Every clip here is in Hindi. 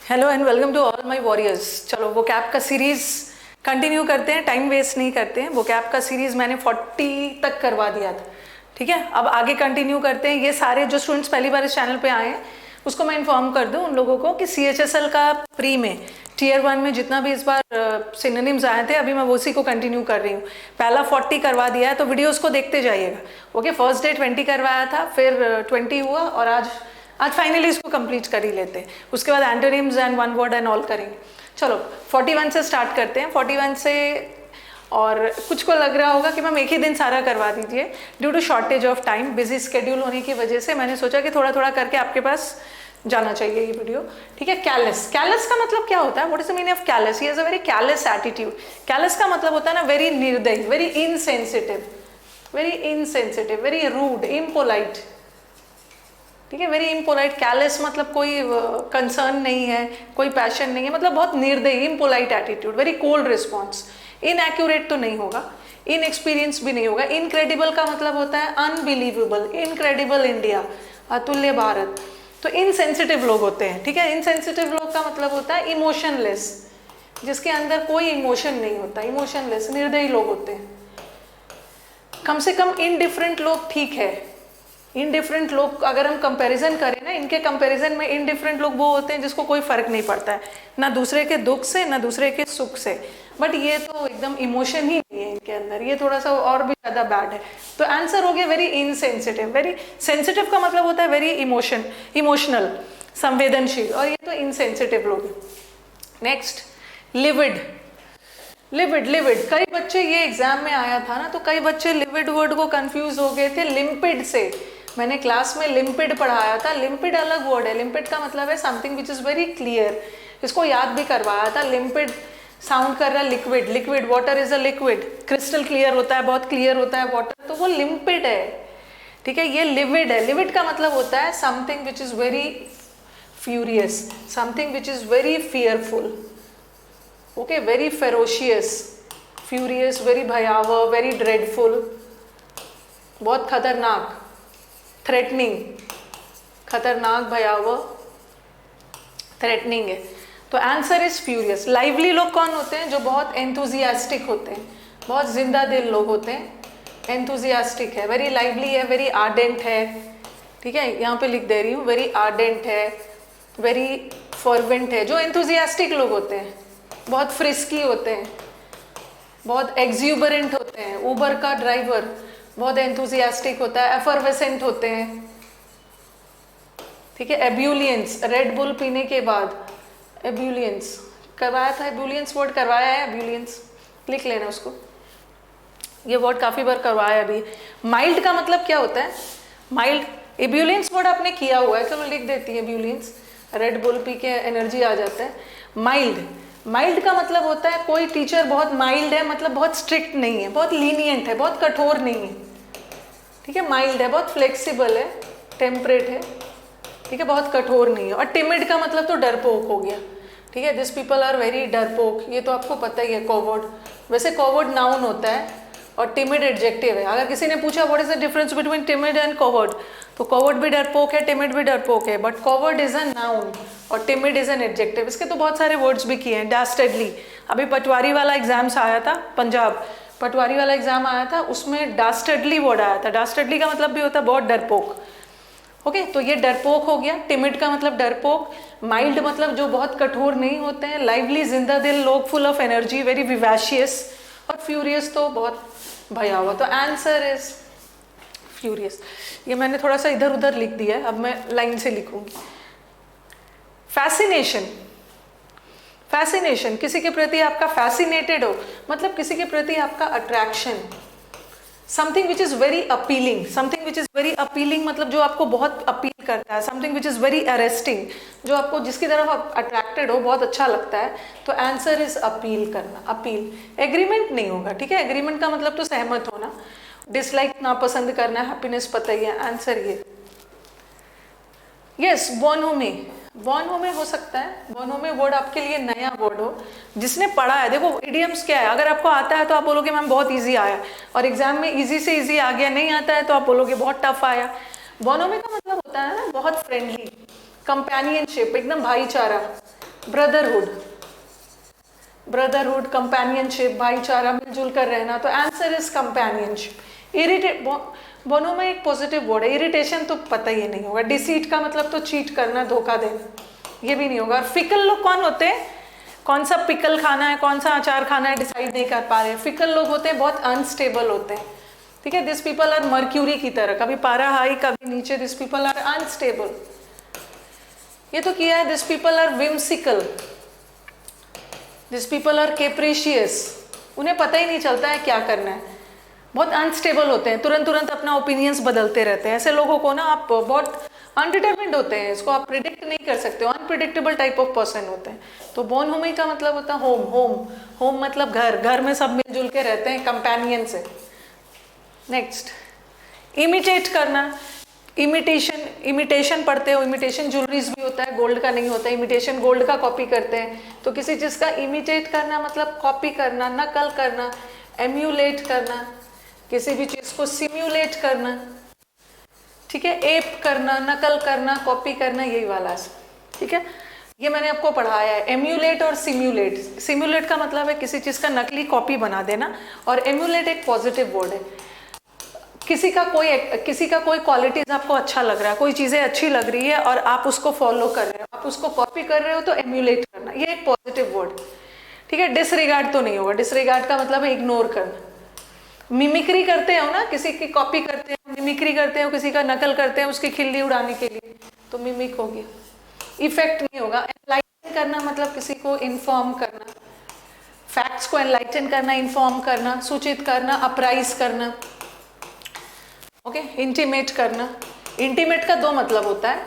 Hello and welcome to all my warriors. चलो वो कैप का सीरीज कंटिन्यू करते हैं, टाइम वेस्ट नहीं करते हैं। वो कैप का सीरीज मैंने 40 तक करवा दिया था, ठीक है। अब आगे कंटिन्यू करते हैं। ये सारे जो स्टूडेंट्स पहली बार इस चैनल पे आए हैं उसको मैं इन्फॉर्म कर दूं उन लोगों को कि CHSL का प्री में टीयर 1 में जितना भी इस बार सिनोनिम्स आए थे अभी मैं उसी को कंटिन्यू कर रही हूँ। पहला 40 करवा दिया है तो वीडियोस को देखते जाइएगा। ओके, फर्स्ट डे 20 करवाया था, फिर 20 हुआ और आज फाइनली इसको कंप्लीट कर ही लेते हैं। उसके बाद antonyms and one word and all करेंगे। चलो 41 से स्टार्ट करते हैं। 41 से, और कुछ को लग रहा होगा कि मैम एक ही दिन सारा करवा दीजिए। Due to shortage of time, busy schedule होने की वजह से मैंने सोचा कि थोड़ा थोड़ा करके आपके पास जाना चाहिए ये वीडियो, ठीक है। कैलस, कैलस का मतलब क्या होता है? What is the meaning of callous? He has a very callous attitude. Callous का मतलब होता है ना वेरी निर्दयी, very insensitive, very rude, impolite, ठीक है। Very impolite. कैलस मतलब कोई कंसर्न नहीं है, कोई पैशन नहीं है, मतलब बहुत निर्दयी, impolite attitude, very cold response. Inaccurate तो नहीं होगा, इनएक्सपीरियंस भी नहीं होगा। इनक्रेडिबल का मतलब होता है अनबिलीवेबल, इनक्रेडिबल इंडिया, अतुल्य भारत। तो इनसेंसिटिव लोग होते हैं, ठीक है। इनसेंसिटिव लोग का मतलब होता है इमोशनलेस, जिसके अंदर कोई इमोशन नहीं होता, इमोशनलेस, निर्दयी लोग होते हैं। कम से कम इनडिफरेंट लोग ठीक है। इनडिफरेंट लोग अगर हम कंपैरिजन करें ना, इनके कंपैरिजन में इनडिफरेंट लोग वो होते हैं जिसको कोई फर्क नहीं पड़ता है, ना दूसरे के दुख से ना दूसरे के सुख से। बट ये तो एकदम इमोशन ही नहीं है इनके अंदर, ये थोड़ा सा और भी ज़्यादा बैड है। तो आंसर हो गया वेरी इनसेंसिटिव। वेरी सेंसिटिव का मतलब होता है वेरी इमोशनल, संवेदनशील, और ये तो इनसेंसिटिव लोग हैं। Next, levied. लिविड कई बच्चे, ये एग्जाम में आया था ना, तो कई बच्चे लिविड वर्ड को कंफ्यूज हो गए थे लिम्पिड से। मैंने क्लास में लिम्पिड पढ़ाया था। लिम्पिड अलग वर्ड है। लिम्पिड का मतलब है something which is very clear. इसको याद भी करवाया था। लिम्पिड साउंड कर रहा है liquid, liquid, water is a liquid. Crystal clear होता है, बहुत क्लियर होता है वाटर, तो वो लिम्पिड है, ठीक है। ये लिविड है। लिविड का मतलब होता है something which is very furious, something which is very fearful, okay, very ferocious, furious, very भयावह, वेरी ड्रेडफुल, बहुत खतरनाक, थ्रेटनिंग, खतरनाक, भयावह, थ्रेटनिंग है। तो आंसर इज फ्यूरियस। लाइवली लोग कौन होते हैं? जो बहुत एंथुजियास्टिक होते हैं, बहुत जिंदा दिल लोग होते हैं। एंथुजियास्टिक है, वेरी लाइवली है, वेरी आर्डेंट है, ठीक है। यहाँ पे लिख दे रही हूँ, वेरी आर्डेंट है, वेरी फर्वेंट है। जो एंथुजियास्टिक लोग होते हैं, बहुत फ्रिस्की होते हैं, बहुत एक्सूबरेंट होते हैं। उबर का ड्राइवर बहुत एंथुजियास्टिक होता है, एफरवेसेंट होते हैं, ठीक है। एब्यूलियंस, रेड बुल पीने के बाद एब्यूलियंस करवाया था, एब्यूलियंस वर्ड करवाया है, एब्यूलियंस लिख लेना उसको, ये वर्ड काफ़ी बार करवाया है अभी। माइल्ड का मतलब क्या होता है? माइल्ड, एब्यूलियंस वर्ड आपने किया हुआ है, चलो लिख देती है एब्यूलियंस। रेड बुल पी के एनर्जी आ जाता है। माइल्ड, माइल्ड का मतलब होता है कोई टीचर बहुत माइल्ड है, मतलब बहुत स्ट्रिक्ट नहीं है, बहुत लीनियंट है, बहुत कठोर नहीं है, ठीक है। माइल्ड है, बहुत फ्लेक्सिबल है, टेम्परेट है, ठीक है, बहुत कठोर नहीं है। और टिमिड का मतलब तो डरपोक हो गया, ठीक है। दिस पीपल आर वेरी डरपोक, ये तो आपको पता ही है। कॉवर्ड, वैसे कॉवर्ड नाउन होता है और टिमिड एडजेक्टिव है। अगर किसी ने पूछा what is the difference between timid and coward, तो कॉवर्ड भी डरपोक है, टिमिड भी डरपोक है, but coward is a noun और टिमिड इज एन एडजेक्टिव। इसके तो बहुत सारे वर्ड्स भी किए हैं। डास्टर्डली, अभी पटवारी वाला एग्जाम्स आया था, पंजाब पटवारी वाला एग्जाम आया था, उसमें डास्टर्डली वर्ड आया था। डास्टर्डली का मतलब भी होता है बहुत डरपोक, ओके। तो ये डरपोक हो गया। टिमिड का मतलब डरपोक। माइल्ड मतलब जो बहुत कठोर नहीं होते हैं। लाइवली, जिंदा दिल लोग, फुल ऑफ एनर्जी, वेरी विवैशियस। और फ्यूरियस तो बहुत भयावह। तो आंसर इज फ्यूरियस। ये मैंने थोड़ा सा इधर उधर लिख दिया है, अब मैं लाइन से लिखूंगी। फैसिनेशन, फैसिनेशन, किसी के प्रति आपका फैसिनेटेड हो, मतलब किसी के प्रति आपका attraction. Something which is very appealing, something which is very appealing मतलब जो आपको बहुत अपील करता है। Something which is very arresting, जो आपको जिसकी तरफ आप अट्रैक्टेड हो, बहुत अच्छा लगता है। तो आंसर इज अपील करना, अपील। एग्रीमेंट नहीं होगा, ठीक है। एग्रीमेंट का मतलब तो सहमत होना। डिसलाइक, नापसंद करना, हैप्पीनेस, पता ही है। आंसर ये यस। बोनहोमे, बोनहोमे हो सकता है। बोनहोमे वर्ड आपके लिए नया वर्ड हो, जिसने पढ़ा है। देखो इडियम्स क्या है, अगर आपको आता है तो आप बोलोगे मैम बहुत इजी आया, और एग्जाम में इजी से इजी आ गया। नहीं आता है तो आप बोलोगे बहुत टफ आया। बोनहोमे का मतलब होता है ना बहुत फ्रेंडली, कंपेनियनशिप, एकदम भाईचारा, ब्रदरहुड, ब्रदरहुड, कंपेनियनशिप, भाईचारा, मिलजुल कर रहना, तो आंसर इज कंपेनियनशिप। इरिटेट, दोनों में एक पॉजिटिव वर्ड है। इरिटेशन तो पता ही नहीं होगा। डिसीट का मतलब तो चीट करना, धोखा देना, ये भी नहीं होगा। और फिकल लोग कौन होते हैं? कौन सा पिकल खाना है, कौन सा अचार खाना है, डिसाइड नहीं कर पा रहे। फिकल लोग होते हैं, बहुत अनस्टेबल होते हैं, ठीक है। दिस पीपल आर मर्क्यूरी की तरह, कभी पारा हाई कभी नीचे। This people are unstable. ये तो किया है। This people are whimsical, this people are capricious, उन्हें पता ही नहीं चलता है क्या करना है। बहुत अनस्टेबल होते हैं, तुरंत तुरंत अपना ओपिनियंस बदलते रहते हैं। ऐसे लोगों को ना आप बहुत अनडिटरमिन्ड होते हैं, इसको आप प्रिडिक्ट नहीं कर सकते हो। अनप्रिडिक्टेबल टाइप ऑफ पर्सन होते हैं। तो बोन होमी का मतलब होता है होम, होम, होम मतलब घर, घर में सब मिलजुल के रहते हैं, कंपेनियन से। नेक्स्ट, इमिटेट करना, इमिटेशन, इमिटेशन पढ़ते हो, इमिटेशन ज्वेलरीज भी होता है, गोल्ड का नहीं होता। इमिटेशन गोल्ड का कॉपी करते हैं। तो किसी चीज़ का इमिटेट करना मतलब कॉपी करना, नकल करना, एम्यूलेट करना, किसी भी चीज़ को सिम्युलेट करना, ठीक है। एप करना, नकल करना, कॉपी करना, यही वाला है, ठीक है। ये मैंने आपको पढ़ाया है, एम्यूलेट और सिम्युलेट। सिम्युलेट का मतलब है किसी चीज़ का नकली कॉपी बना देना, और एम्यूलेट एक पॉजिटिव वर्ड है। किसी का कोई क्वालिटीज आपको अच्छा लग रहा है, कोई चीज़ें अच्छी लग रही है और आप उसको फॉलो कर रहे हो, आप उसको कॉपी कर रहे हो, तो एम्यूलेट करना, ये एक पॉजिटिव वर्ड, ठीक है। डिसरिगार्ड तो नहीं होगा। डिसरिगार्ड का मतलब है इग्नोर करना। मिमिक्री करते हो ना, किसी की कॉपी करते हो, मिमिक्री करते हो, किसी का नकल करते हैं उसकी खिल्ली उड़ाने के लिए, तो मिमिक हो गया। इफेक्ट नहीं होगा। एनलाइटन करना मतलब किसी को इन्फॉर्म करना, फैक्ट्स को एनलाइटन करना, इन्फॉर्म करना, सूचित करना, अपराइज करना, ओके। इंटीमेट करना, इंटीमेट का दो मतलब होता है,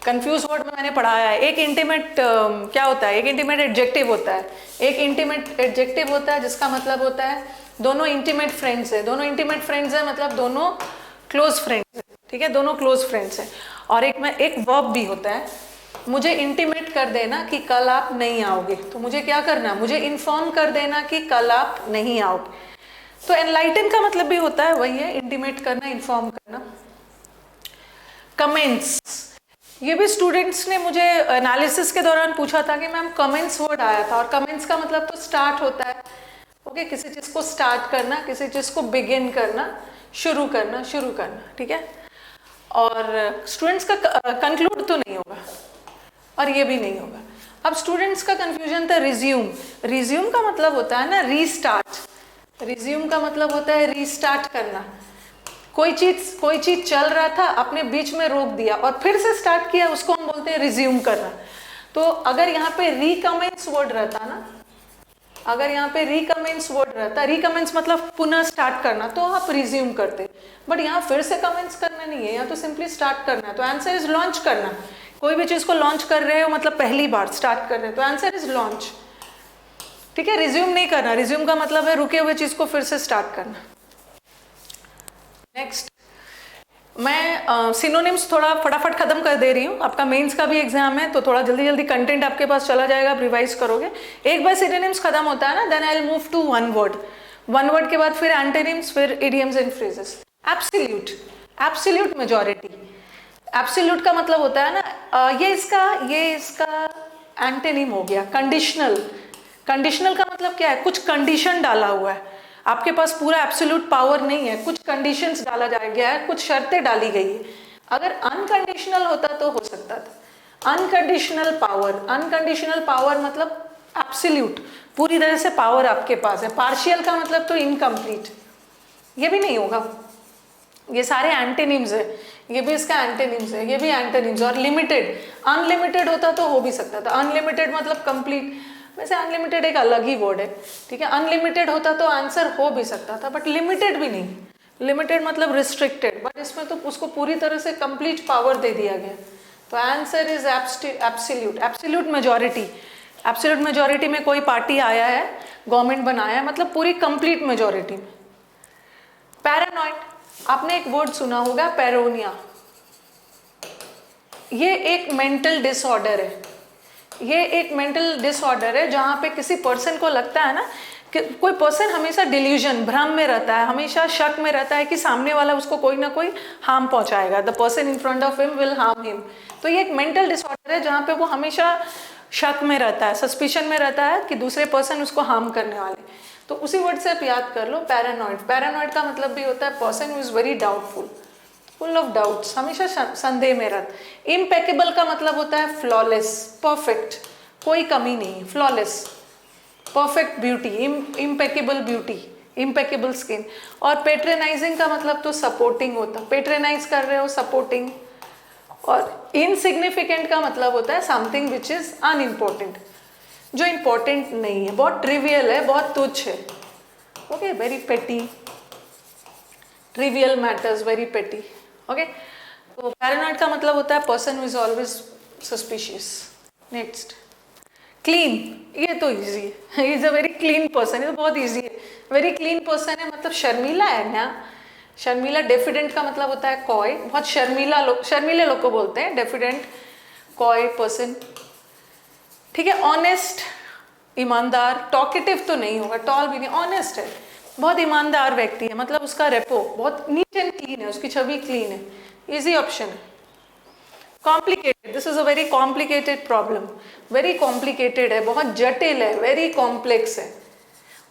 कंफ्यूज वर्ड में मैंने पढ़ाया है। एक इंटीमेट क्या होता है, एक इंटीमेट एडजेक्टिव होता है, एक इंटीमेट एडजेक्टिव होता है जिसका मतलब होता है दोनों इंटीमेट फ्रेंड्स है। दोनों इंटीमेट फ्रेंड्स है मतलब दोनों क्लोज फ्रेंड्स है, ठीक है, दोनों क्लोज फ्रेंड्स है। और एक वर्ब भी होता है, मुझे इंटीमेट कर देना कि कल आप नहीं आओगे, तो मुझे क्या करना, मुझे इन्फॉर्म कर देना कि कल आप नहीं आओगे। तो एनलाइटन का मतलब भी होता है वही है, इंटीमेट करना, इन्फॉर्म करना। कमेंट्स, ये भी स्टूडेंट्स ने मुझे एनालिसिस के दौरान पूछा था कि मैम कमेंट्स वर्ड आया था, और कमेंट्स का मतलब तो स्टार्ट होता है, ओके। किसी चीज़ को स्टार्ट करना, किसी चीज़ को बिगिन करना, शुरू करना, ठीक है। और स्टूडेंट्स का कंक्लूड तो नहीं होगा, और ये भी नहीं होगा। अब स्टूडेंट्स का कंफ्यूजन था रिज्यूम। रिज्यूम का मतलब होता है ना रीस्टार्ट। रिज्यूम का मतलब होता है रीस्टार्ट करना। कोई चीज चल रहा था, आपने बीच में रोक दिया और फिर से स्टार्ट किया, उसको हम बोलते हैं रिज्यूम करना। तो अगर यहाँ पे रिकमेंस वर्ड रहता ना, अगर यहाँ पे रिकमेंस वर्ड रहता, रिकमेंस मतलब पुनः स्टार्ट करना, तो आप रिज्यूम करते। बट यहाँ फिर से कमेंस करना नहीं है, यहाँ तो सिंपली स्टार्ट करना है। तो आंसर इज लॉन्च करना। कोई भी चीज़ को लॉन्च कर रहे हो मतलब पहली बार स्टार्ट कर रहे हो, तो आंसर इज लॉन्च, ठीक है। रिज्यूम नहीं करना, रिज्यूम का मतलब है रुके हुए चीज़ को फिर से स्टार्ट करना। नेक्स्ट, मैं सिनोनिम्स थोड़ा फटाफट खत्म कर दे रही हूँ। आपका मेंस का भी एग्जाम है, तो थोड़ा जल्दी जल्दी कंटेंट आपके पास चला जाएगा, आप रिवाइज करोगे। एक बार सिनोनिम्स खत्म होता है ना, then I will move to one word. One word के बाद फिर एंटोनिम्स, फिर idioms and phrases. Absolute, absolute majority. Absolute का मतलब होता है ना, ये इसका एंटोनिम हो गया कंडीशनल। कंडीशनल का मतलब क्या है, कुछ कंडीशन डाला हुआ है, आपके पास पूरा एब्सोल्यूट पावर नहीं है, कुछ कंडीशंस डाला गया है, कुछ शर्तें डाली गई है। अगर अनकंडीशनल होता तो हो सकता था। अनकंडीशनल पावर मतलब एब्सोल्यूट, पूरी तरह से पावर आपके पास है। पार्शियल का मतलब तो इनकम्प्लीट, ये भी नहीं होगा। ये सारे एंटोनिम्स है, ये भी इसका एंटोनिम्स है, ये भी एंटोनिम्स। और लिमिटेड, अनलिमिटेड होता तो हो भी सकता था। अनलिमिटेड मतलब कंप्लीट, वैसे अनलिमिटेड एक अलग ही वर्ड है, ठीक है। अनलिमिटेड होता तो आंसर हो भी सकता था, बट लिमिटेड भी नहीं। लिमिटेड मतलब रिस्ट्रिक्टेड, बट इसमें तो उसको पूरी तरह से कंप्लीट पावर दे दिया गया। तो answer is absolute. Absolute majority, absolute majority में कोई पार्टी आया है, गवर्नमेंट बनाया है, मतलब पूरी कंप्लीट मेजॉरिटी में। पैरानॉइड, आपने एक वर्ड सुना होगा पैरोनिया। ये एक मेंटल डिसऑर्डर है। ये एक मेंटल डिसऑर्डर है जहाँ पे किसी पर्सन को लगता है ना कि कोई पर्सन हमेशा डिल्यूजन, भ्रम में रहता है, हमेशा शक में रहता है कि सामने वाला उसको कोई ना कोई हार्म पहुंचाएगा, the person in front of him will harm him. तो ये एक मेंटल डिसऑर्डर है जहाँ पे वो हमेशा शक में रहता है, सस्पिशन में रहता है कि दूसरे पर्सन उसको हार्म करने वाले, तो उसी वर्ड से आप याद कर लो पैरानॉइड। पैरानॉइड का मतलब भी होता है person who is very doubtful, full of doubts, हमेशा संदेह में रहता। इम्पेकेबल का मतलब होता है फ्लॉलेस, परफेक्ट, कोई कमी नहीं, flawless, perfect beauty, impeccable beauty, impeccable skin. और पेट्रेनाइजिंग का मतलब तो सपोर्टिंग होता, पेट्रेनाइज कर रहे हो, सपोर्टिंग। और इनसिग्निफिकेंट का मतलब होता है समथिंग विच इज अनइम्पोर्टेंट, जो इम्पोर्टेंट नहीं है, बहुत ट्रिवियल है, बहुत तुच्छ है। ओके, वेरी पेटी, ट्रिवियल मैटर्स, वेरी पेटी। ओके, तो पैरानॉइड का मतलब होता है person who is always suspicious. Next, clean, ये तो इजी है, is a very clean person, ये तो बहुत इजी है। वेरी क्लीन पर्सन है मतलब शर्मीला है ना, शर्मीला। डेफिडेंट का मतलब होता है कॉय, बहुत शर्मीला लोग, शर्मीले लोग को बोलते हैं डेफिडेंट, कॉय पर्सन। ठीक है, ऑनेस्ट, ईमानदार, टॉकेटिव तो नहीं होगा, टॉल भी नहीं, ऑनेस्ट है, बहुत ईमानदार व्यक्ति है, मतलब उसका रेपो बहुत नीट एंड क्लीन है, उसकी छवि क्लीन है, इजी ऑप्शन है। Complicated, this is a very complicated problem, very complicated है, बहुत जटिल है, वेरी कॉम्प्लेक्स है।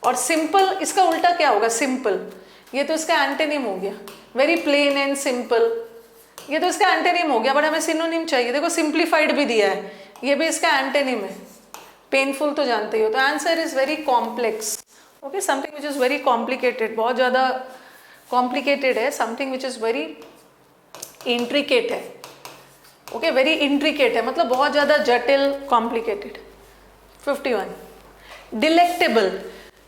और सिंपल, इसका उल्टा क्या होगा, सिंपल, ये तो इसका एंटेनिम हो गया। वेरी प्लेन एंड सिंपल, ये तो इसका एंटेनिम हो गया, बट हमें सिनोनिम चाहिए। देखो सिंप्लीफाइड भी दिया है, ये भी इसका एंटेनिम है। पेनफुल तो जानते ही हो, तो answer is very complex. Okay, something which is very complicated, बहुत ज़्यादा कॉम्प्लिकेटेड है, something which is very intricate है। ओके, वेरी इंट्रिकेट है मतलब बहुत ज़्यादा जटिल, कॉम्प्लिकेटेड। 51, डिलेक्टेबल,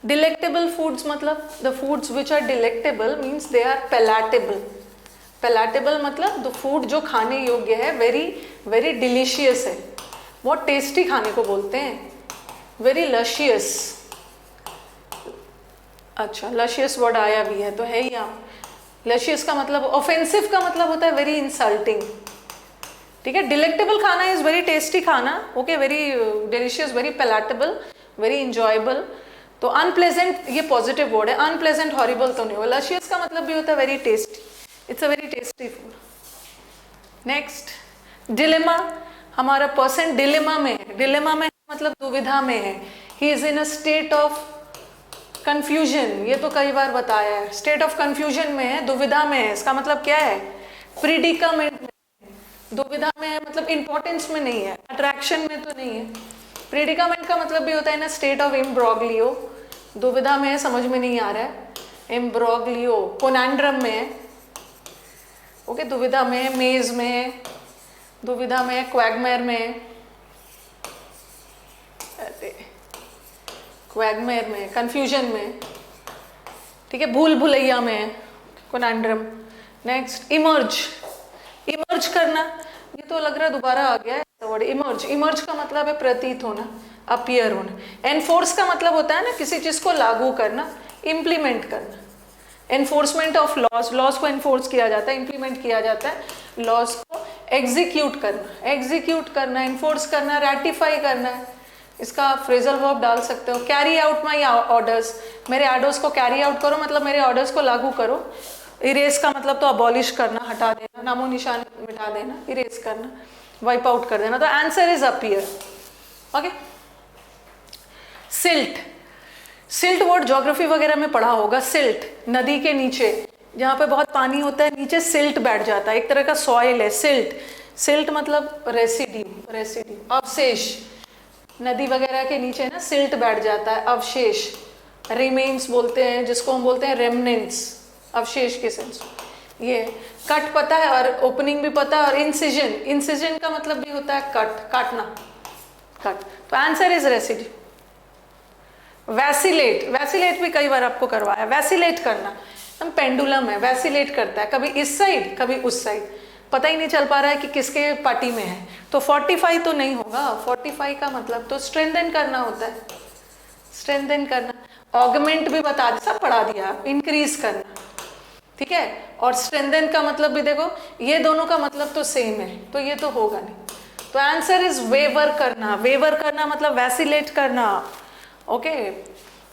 डिलेक्टेबल फूड्स मतलब the foods which are delectable means they are palatable. Palatable मतलब द फूड जो खाने योग्य है, वेरी वेरी डिलीशियस है, बहुत टेस्टी खाने को बोलते हैं, वेरी लशियस। अच्छा, लशियस वर्ड आया भी है तो है ही। आप लशियस का मतलब, ऑफेंसिव का मतलब होता है वेरी इंसल्टिंग। ठीक है, डिलेक्टेबल खाना इज वेरी टेस्टी खाना, okay, very delicious, very palatable, very enjoyable. तो अनप्लेजेंट ये पॉजिटिव वर्ड है, अनप्लेजेंट हॉरिबल तो नहीं होगा। लशियस का मतलब भी होता है very tasty, it's a very tasty food. Next, dilemma, हमारा पर्सन डिलेमा में है, डिलेमा में मतलब दुविधा में है, he is in a state of confusion, ये तो कई बार बताया है, स्टेट ऑफ कंफ्यूजन में है, दुविधा में है, इसका मतलब क्या है, प्रीडिकामेंट में, दुविधा में है मतलब इंपॉर्टेंस में नहीं है, अट्रैक्शन में तो नहीं है। प्रीडिकामेंट का मतलब भी होता है ना स्टेट ऑफ इम्ब्रोग्लियो, दुविधा में है, समझ में नहीं आ रहा है, इम्ब्रोग्लियो, कोनैंड्रम में है। ओके, दुविधा में, मेज में, दुविधा में, क्वैगमेयर में, क्वैगमेयर में, कंफ्यूजन में, ठीक है, भूल भुलैया में, कोनैंड्रम। नेक्स्ट, इमर्ज, इमर्ज करना, ये तो लग रहा है दोबारा आ गया है वर्ड इमर्ज। इमर्ज का मतलब है प्रतीत होना, अपीयर होना। एनफोर्स का मतलब होता है ना किसी चीज को लागू करना, इम्प्लीमेंट करना, एनफोर्समेंट ऑफ लॉज, लॉज को एनफोर्स किया जाता है, इम्प्लीमेंट किया जाता है, लॉज को एग्जीक्यूट करना, एग्जीक्यूट करना, एनफोर्स करना, रैटिफाई करना है, इसका फ्रेजल वर्ब डाल सकते हो। कैरी आउट माई ऑर्डर्स, मेरे ऑर्डर्स को कैरी आउट करो मतलब मेरे ऑर्डर्स को लागू करो। इरेज का मतलब तो अबॉलिश करना, हटा देना, नामो निशान मिटा देना, इरेज करना, वाइप आउट कर देना। तो answer is appear. Okay, silt, silt word geography वगैरह में पढ़ा होगा। सिल्ट, नदी के नीचे जहाँ पे बहुत पानी होता है नीचे सिल्ट बैठ जाता है, एक तरह का सॉइल है सिल्ट। सिल्ट मतलब रेसिड्यू, रेसिड्यू, अवशेष, नदी वगैरह के नीचे ना सिल्ट बैठ जाता है, अवशेष, रिमेन्स बोलते हैं जिसको हम बोलते हैं रेमनेंट्स, अवशेष के सेंस। ये कट पता है और ओपनिंग भी पता है, और इंसिजन, इंसिजन का मतलब भी होता है कट, काटना, कट। तो answer is residue. Vacillate, vacillate भी कई बार आपको करवाया, वैसिलेट करना, हम पेंडुलम है, वैसिलेट करता है, कभी इस साइड कभी उस साइड, पता ही नहीं चल पा रहा है कि किसके पार्टी में है। तो 45 तो नहीं होगा, 45 का मतलब तो स्ट्रेंथन करना होता है, स्ट्रेंथन करना। ऑगमेंट भी बता दिया, सब पढ़ा दिया, इंक्रीज करना, ठीक है। और स्ट्रेंथन का मतलब भी देखो, ये दोनों का मतलब तो सेम है, तो ये तो होगा नहीं। तो आंसर इज वेवर करना, वेवर करना मतलब वैसिलेट करना। ओके,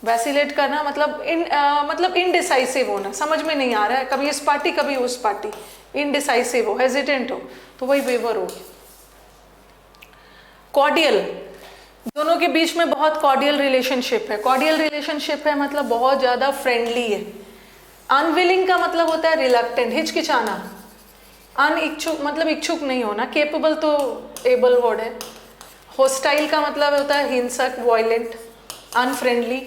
वैसिलेट करना मतलब इनडिसाइसिव होना, समझ में नहीं आ रहा है, कभी इस पार्टी कभी उस पार्टी, इनडिसाइसिव हो, हेजिटेंट हो, तो वही वेवर हो। कॉर्डियल, दोनों के बीच में बहुत कॉर्डियल रिलेशनशिप है। कॉर्डियल रिलेशनशिप है मतलब बहुत ज़्यादा फ्रेंडली है। अनविलिंग का मतलब होता है रिलक्टेंट, हिचकिचाना। अनिच्छुक मतलब इच्छुक नहीं होना। केपेबल तो एबल वर्ड है। होस्टाइल का मतलब होता है हिंसक, वायलेंट, अनफ्रेंडली,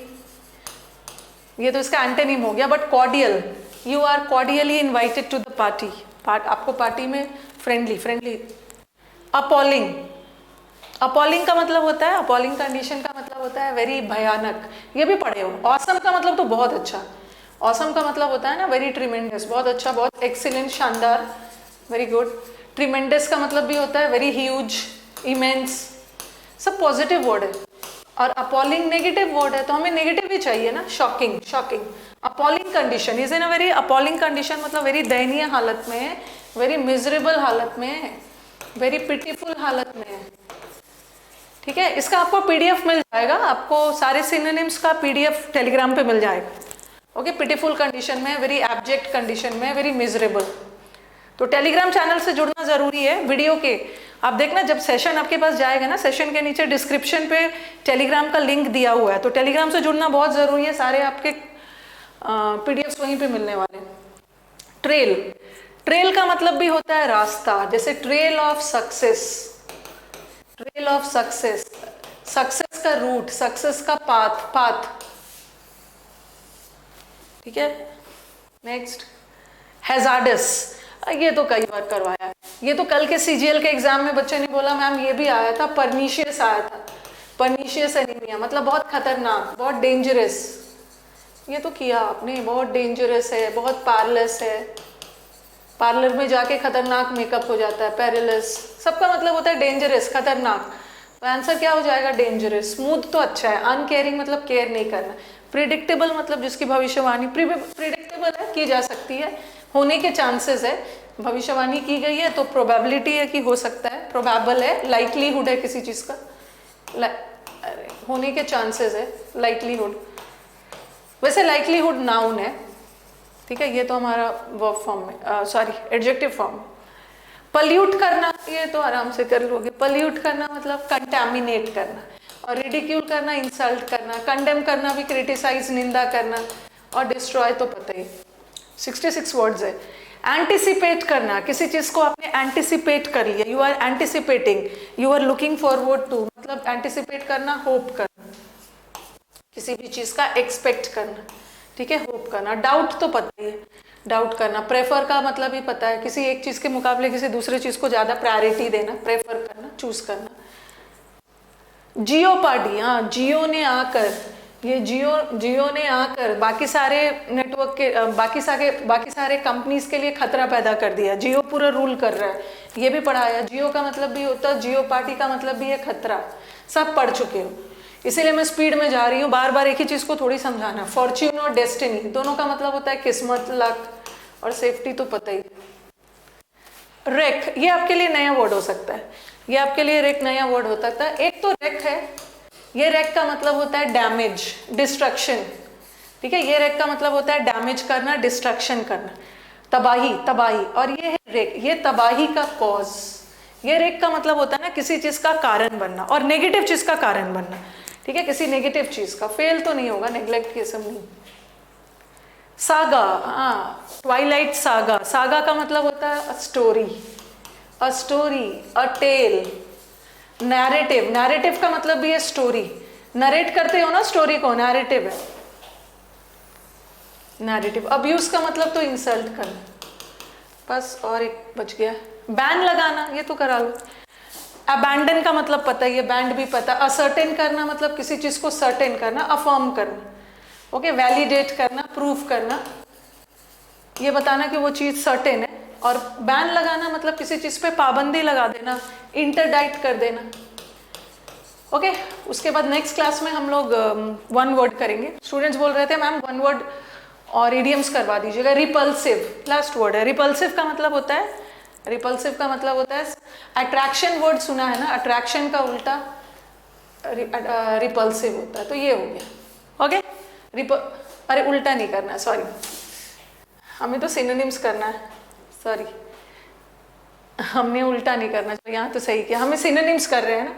ये तो इसका एंटोनिम हो गया। But cordial, you are cordially invited to the party, आपको पार्टी में फ्रेंडली। अपॉलिंग, अपॉलिंग का मतलब होता है, अपॉलिंग कंडीशन का मतलब होता है वेरी भयानक, ये भी पढ़े हो। ऑसम का मतलब तो बहुत अच्छा, ऑसम का मतलब होता है ना वेरी ट्रिमेंडस, बहुत अच्छा, बहुत एक्सीलेंट, शानदार, वेरी गुड। ट्रिमेंडस का मतलब भी होता है वेरी ह्यूज, इमेंस, सब पॉजिटिव वर्ड है। और अपॉलिंग नेगेटिव वर्ड है, तो हमें नेगेटिव ही चाहिए ना। Shocking, shocking. Appalling condition is in a very, appalling condition मतलब वेरी दयनीय हालत में है, वेरी मिजरेबल हालत में है, वेरी पिटीफुल हालत में है। ठीक है, इसका आपको पीडीएफ मिल जाएगा, आपको सारे सिनोनिम्स का पीडीएफ टेलीग्राम पे मिल जाएगा। ओके, पिटीफुल कंडीशन में, वेरी एब्जेक्ट कंडीशन में, वेरी मिजरेबल। तो टेलीग्राम चैनल से जुड़ना जरूरी है। वीडियो के आप देखना, जब सेशन आपके पास जाएगा ना, सेशन के नीचे डिस्क्रिप्शन पे टेलीग्राम का लिंक दिया हुआ है, तो टेलीग्राम से जुड़ना बहुत जरूरी है। सारे आपके पीडीएफ वहीं पे मिलने वाले। ट्रेल, ट्रेल का मतलब भी होता है रास्ता, जैसे trail of success, trail of success, success का रूट, सक्सेस का पाथ। ठीक है, नेक्स्ट हैजार्डस, ये तो कई बार करवाया है, ये तो कल के सीजीएल के एग्जाम में बच्चे ने बोला मैम ये भी आया था, परनीशियस आया था, परनीशियस एनीमिया मतलब बहुत खतरनाक, बहुत डेंजरस। ये तो किया आपने, बहुत डेंजरस है, बहुत पार्लस है, पार्लर में जाके खतरनाक मेकअप हो जाता है, पेरिलस, सबका मतलब होता है डेंजरस, खतरनाक। तो आंसर क्या हो जाएगा, डेंजरस। स्मूथ तो अच्छा है, अनकेयरिंग मतलब केयर नहीं करना। प्रिडिक्टेबल मतलब जिसकी भविष्यवाणी प्रिडिक्टेबल है, की जा सकती है, होने के चांसेस है, भविष्यवाणी की गई है तो प्रोबेबिलिटी है कि हो सकता है, प्रोबेबल है, लाइकलीहुड है किसी चीज का, होने के चांसेस है, लाइकलीहुड। वैसे लाइकलीहुड नाउन है, ठीक है, ये तो हमारा वर्ब फॉर्म में, सॉरी एडजेक्टिव फॉर्म। पल्यूट करना, ये तो आराम से कर लोगे। पल्यूट करना मतलब कंटैमिनेट करना, और रिडिक्यूल करना इंसल्ट करना, कंडेम करना भी क्रिटिसाइज, निंदा करना, और डिस्ट्रॉय तो पता ही, 66 वर्ड्स है। एंटिसिपेट करना, किसी चीज को आपने एंटिसिपेट कर लिया, you are anticipating, you are looking forward to, मतलब एंटिसिपेट करना, होप करना, किसी भी चीज का एक्सपेक्ट करना, ठीक है, होप करना। डाउट तो पता ही है, डाउट करना। प्रेफर का मतलब ही पता है, किसी एक चीज के मुकाबले किसी दूसरे चीज को ज्यादा प्रायोरिटी देना, प्रेफर करना, चूज करना। जियोपार्डी, हाँ, जियो ने आकर, ये जियो ने आकर बाकी सारे नेटवर्क के, बाकी सारे कंपनीज के लिए खतरा पैदा कर दिया। जियो पूरा रूल कर रहा है, ये भी पढ़ाया। जियो का मतलब भी होता है, जियोपार्डी का मतलब भी है खतरा, सब पढ़ चुके हो, इसीलिए मैं स्पीड में जा रही हूँ, बार बार एक ही चीज को थोड़ी समझाना। फॉर्च्यून और डेस्टिनी दोनों का मतलब होता है किस्मत, लक, और सेफ्टी तो पता ही। रेक, ये आपके लिए नया वर्ड हो सकता है, ये आपके लिए रेक नया वर्ड हो सकता है। एक तो रेक है, ये रेक का मतलब होता है डैमेज, डिस्ट्रक्शन, ठीक है, ये रेक का मतलब होता है डैमेज करना, डिस्ट्रक्शन करना, तबाही, तबाही। और ये है रेक, ये तबाही का कॉज। ये रेक का मतलब होता है ना किसी चीज का कारण बनना, और नेगेटिव चीज का कारण बनना, ठीक है, किसी नेगेटिव चीज का। फेल तो नहीं होगा, नेग्लेक्ट ये सब नहीं। सागा, हाँ, ट्वाइलाइट सागा, सागा का मतलब होता है a story, a story, a tale. Narrative, narrative का मतलब भी है स्टोरी, नरेट करते हो ना स्टोरी को, नैरेटिव है, नैरेटिव। अब्यूज का मतलब तो इंसल्ट करना, बस, और एक बच गया, बैन लगाना, ये तो करा लो। अबैंडन का मतलब पता ही है, बैंड भी पता। असर्टेन करना मतलब किसी चीज को सर्टेन करना, अफर्म करना, ओके, वैलिडेट करना, प्रूफ करना, ये बताना कि वो चीज सर्टेन है। और बैन लगाना मतलब किसी चीज पे पाबंदी लगा देना, इंटरडाइट कर देना, ओके। उसके बाद नेक्स्ट क्लास में हम लोग वन वर्ड करेंगे। स्टूडेंट्स बोल रहे थे मैम वन वर्ड और इडियम्स करवा दीजिएगा। रिपल्सिव लास्ट वर्ड है। रिपल्सिव का मतलब होता है, रिपल्सिव का मतलब होता है अट्रैक्शन। वर्ड सुना है ना, अट्रैक्शन का उल्टा रिपल्सिव होता है, तो ये हो गया, ओके। अरे उल्टा नहीं करना, सॉरी, हमें तो सिनोनिम्स करना है, सॉरी, हमने उल्टा नहीं करना चाहिए, यहाँ तो सही किया, हमें सिनोनिम्स कर रहे हैं ना,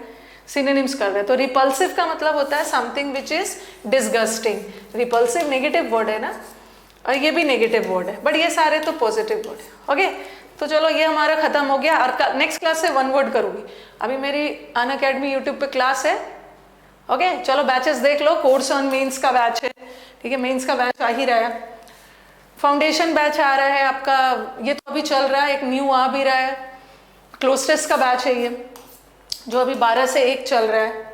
सिनोनिम्स कर रहे हैं। तो रिपल्सिव का मतलब होता है something which is disgusting. Repulsive negative word है ना, और ये भी नेगेटिव वर्ड है, बट ये सारे तो पॉजिटिव वर्ड है। ओके, तो चलो ये हमारा खत्म हो गया। और नेक्स्ट क्लास से वन वर्ड करूंगी। अभी मेरी अनअकैडमी यूट्यूब पे क्लास है। ओके, चलो बैचेस देख लो। कोर्स ऑन मेंस का बैच है, ठीक है, मेंस का बैच आ ही रहा है। फाउंडेशन बैच आ रहा है आपका, ये तो अभी चल रहा है, एक न्यू आ भी रहा है। क्लोज टेस्ट का बैच है ये, जो अभी 12 से 1 चल रहा है।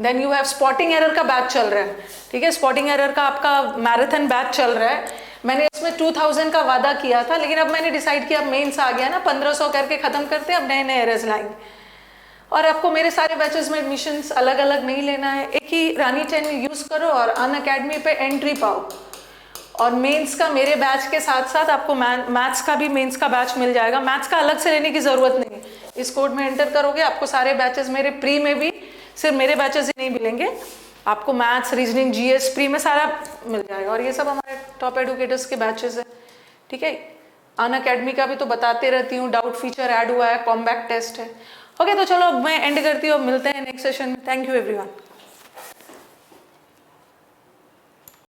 Then you have spotting error का बैच चल रहा है, ठीक है। स्पॉटिंग एरर का आपका मैराथन बैच चल रहा है। मैंने इसमें 2000 का वादा किया था, लेकिन अब मैंने डिसाइड किया, अब मेंस आ गया ना, 1500 करके खत्म करते हैं, अब नए नए एरर्स लाएंगे। और आपको मेरे सारे बैचेस में एडमिशन्स अलग अलग नहीं लेना है, एक ही रानी 10 यूज़ करो और अनअकैडमी पे एंट्री पाओ। और मेंस का मेरे बैच के साथ साथ आपको मैथ्स का भी मेंस का बैच मिल जाएगा। मैथ्स का अलग से लेने की ज़रूरत नहीं है, इस कोड में एंटर करोगे आपको सारे बैचेस मेरे प्री में भी, सिर्फ मेरे बैचेस ही नहीं मिलेंगे आपको, मैथ्स, रीजनिंग, जीएस प्री में सारा मिल जाएगा। और ये सब हमारे टॉप एडुकेटर्स के बैचेस है, ठीक है। अनअकैडमी का भी तो बताते रहती हूँ, डाउट फीचर ऐड हुआ है, कॉम्बैक्ट टेस्ट है। ओके, तो चलो मैं एंड करती हूँ, मिलते हैं नेक्स्ट सेशन में। Thank you everyone.